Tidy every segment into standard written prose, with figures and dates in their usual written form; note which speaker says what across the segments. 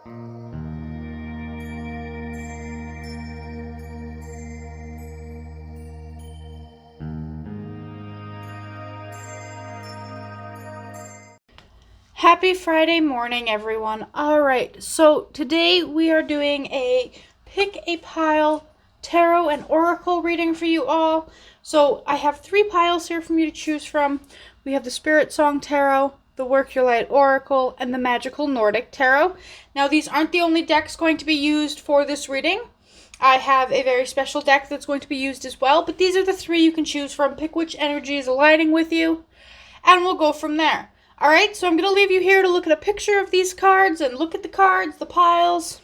Speaker 1: Happy Friday morning, everyone. All right, so today we are doing a pick a pile tarot and oracle reading for you all. So I have 3 piles here for you to choose from. We have the Spirit Song Tarot, the Work Your Light Oracle, and the Magical Nordic Tarot. Now, these aren't the only decks going to be used for this reading. I have a very special deck that's going to be used as well, but these are the 3 you can choose from. Pick which energy is aligning with you, and we'll go from there. All right, so I'm going to leave you here to look at a picture of these cards and look at the cards, the piles,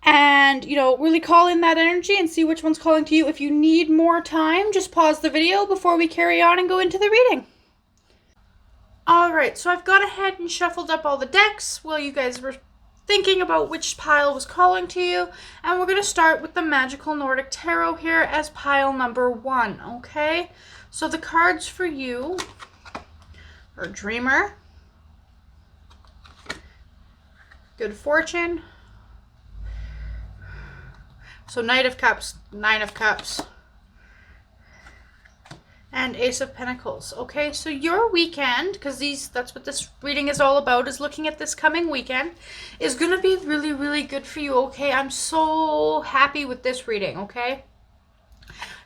Speaker 1: and, really call in that energy and see which one's calling to you. If you need more time, just pause the video before we carry on and go into the reading. All right, so I've gone ahead and shuffled up all the decks while you guys were thinking about which pile was calling to you. And we're going to start with the Magical Nordic Tarot here as pile number 1, okay? So the cards for you or Dreamer, Good Fortune, so Knight of Cups, 9 of Cups, and Ace of Pentacles. Okay, so your weekend, because that's what this reading is all about, is looking at this coming weekend, is going to be really, really good for you, okay? I'm so happy with this reading, okay?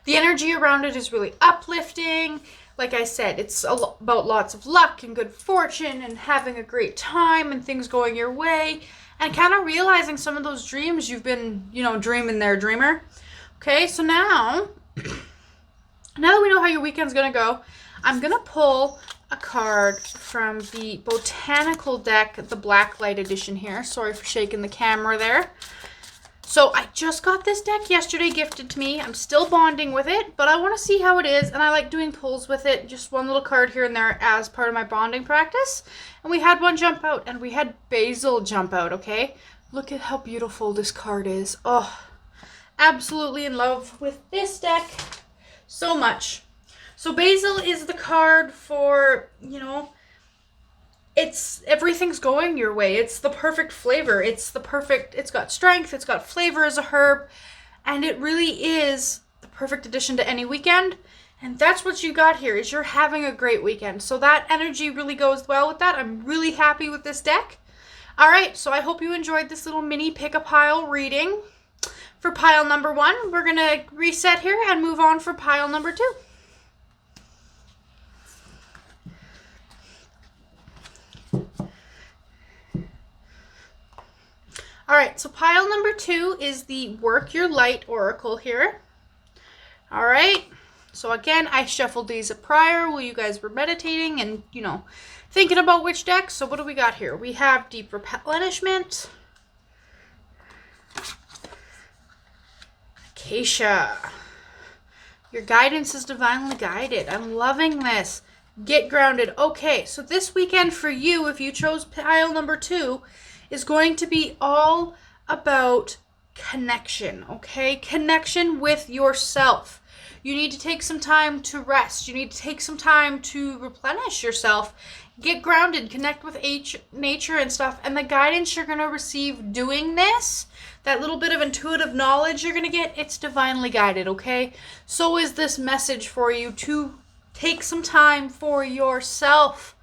Speaker 1: The energy around it is really uplifting. Like I said, it's about lots of luck and good fortune and having a great time and things going your way and kind of realizing some of those dreams you've been, dreaming there, dreamer. Okay, so now that we know how your weekend's going to go, I'm going to pull a card from the Botanical deck, the Blacklight edition here. Sorry for shaking the camera there. So I just got this deck yesterday, gifted to me. I'm still bonding with it, but I want to see how it is, and I like doing pulls with it, just one little card here and there as part of my bonding practice. And we had one jump out, and we had Basil jump out, okay? Look at how beautiful this card is. Oh, absolutely in love with this deck so much. So Basil is the card for, everything's going your way. It's the perfect flavor. It's got strength, it's got flavor as a herb, and it really is the perfect addition to any weekend. And that's what you got here, is you're having a great weekend. So that energy really goes well with that. I'm really happy with this deck. All right, so I hope you enjoyed this little mini pick-a-pile reading. For pile number 1, we're going to reset here and move on for pile number 2. All right, so pile number 2 is the Work Your Light Oracle here. All right, so again, I shuffled these prior while you guys were meditating and, thinking about which deck. So what do we got here? We have Deep Replenishment, Acacia. Your guidance is divinely guided. I'm loving this. Get grounded. Okay, so this weekend for you, if you chose pile number 2, is going to be all about connection, okay? Connection with yourself. You need to take some time to rest. You need to take some time to replenish yourself. Get grounded, connect with nature and stuff. And the guidance you're going to receive doing this, that little bit of intuitive knowledge you're going to get, it's divinely guided, okay? So is this message for you to take some time for yourself.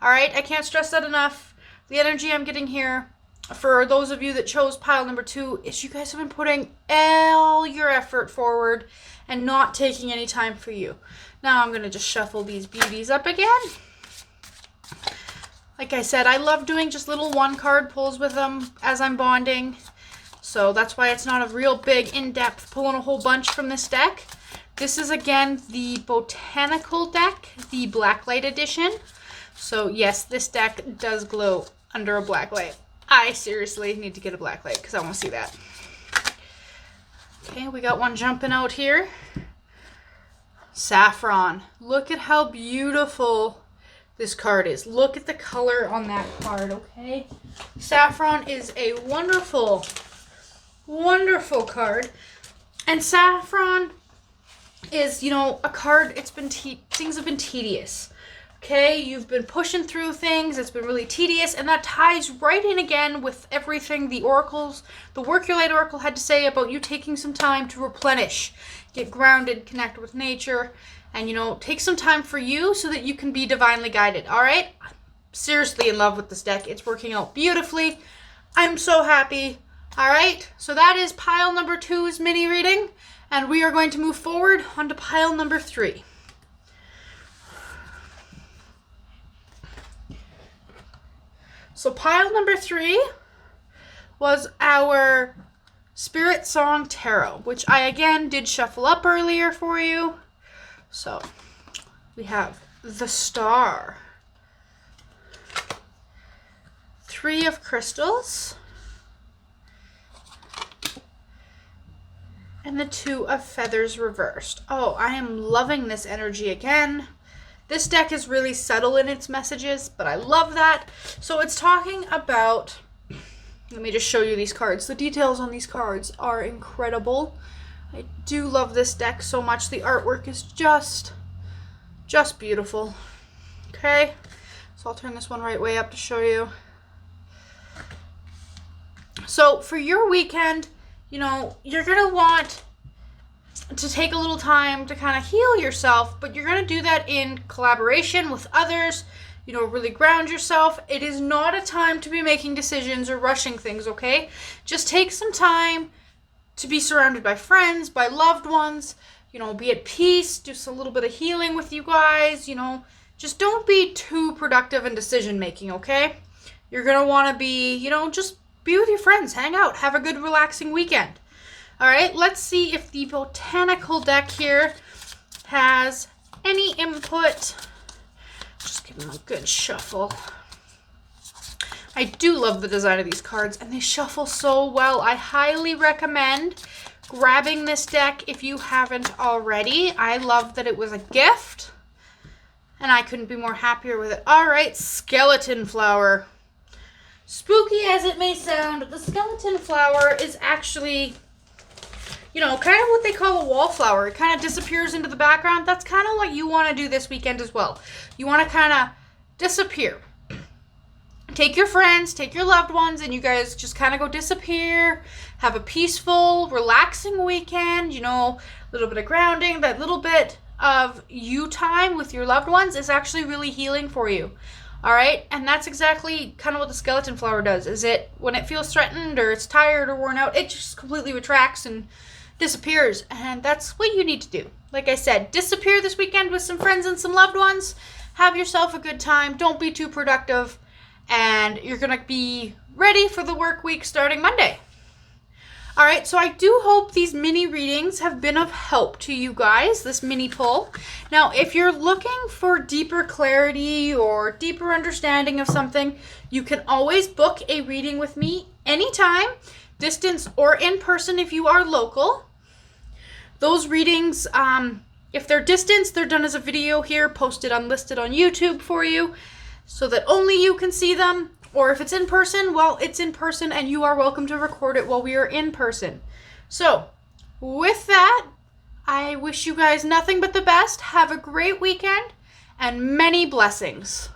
Speaker 1: All right? I can't stress that enough. The energy I'm getting here, for those of you that chose pile number 2, is you guys have been putting all your effort forward and not taking any time for you. Now I'm going to just shuffle these beauties up again. Like I said, I love doing just little 1-card pulls with them as I'm bonding. So that's why it's not a real big, in-depth pulling a whole bunch from this deck. This is, again, the Botanical deck, the Blacklight edition. So yes, this deck does glow under a black light. I seriously need to get a black light because I want to see that. Okay, we got one jumping out here. Saffron. Look at how beautiful this card is. Look at the color on that card, okay? Saffron is a wonderful, wonderful card. And saffron is, a card, things have been tedious. Okay, you've been pushing through things. It's been really tedious, and that ties right in again with everything the oracles, the Work Your Light Oracle had to say about you taking some time to replenish, get grounded, connect with nature, and, take some time for you so that you can be divinely guided, all right? I'm seriously in love with this deck. It's working out beautifully. I'm so happy. All right, so that is pile number 2's mini reading, and we are going to move forward onto pile number 3. So pile number 3 was our Spirit Song Tarot, which I again did shuffle up earlier for you. So we have the Star, 3 of Crystals, and the 2 of Feathers reversed. Oh, I am loving this energy again. This deck is really subtle in its messages, but I love that. So it's talking about, let me just show you these cards. The details on these cards are incredible. I do love this deck so much. The artwork is just beautiful. Okay, so I'll turn this one right way up to show you. So for your weekend, you're going to want to take a little time to kind of heal yourself, but you're going to do that in collaboration with others, really ground yourself. It is not a time to be making decisions or rushing things, okay? Just take some time to be surrounded by friends, by loved ones, be at peace, do a little bit of healing with you guys, just don't be too productive in decision making, okay? You're going to want to be, just be with your friends, hang out, have a good relaxing weekend. All right, let's see if the botanical deck here has any input. Just give them a good shuffle. I do love the design of these cards, and they shuffle so well. I highly recommend grabbing this deck if you haven't already. I love that it was a gift, and I couldn't be more happier with it. All right, Skeleton Flower. Spooky as it may sound, the skeleton flower is actually, kind of what they call a wallflower. It kind of disappears into the background. That's kind of what you want to do this weekend as well. You want to kind of disappear. Take your friends, take your loved ones, and you guys just kind of go disappear. Have a peaceful, relaxing weekend, a little bit of grounding. That little bit of you time with your loved ones is actually really healing for you. All right, and that's exactly kind of what the skeleton flower does. Is it when it feels threatened or it's tired or worn out, it just completely retracts and disappears, and that's what you need to do. Like I said, disappear this weekend with some friends and some loved ones. Have yourself a good time. Don't be too productive, and you're gonna be ready for the work week starting Monday. All right, so I do hope these mini readings have been of help to you guys, this mini pull. Now, if you're looking for deeper clarity or deeper understanding of something, you can always book a reading with me anytime, distance or in person if you are local. Those readings, if they're distance, they're done as a video here, posted unlisted on YouTube for you so that only you can see them. Or if it's in person, well, it's in person and you are welcome to record it while we are in person. So, with that, I wish you guys nothing but the best. Have a great weekend and many blessings.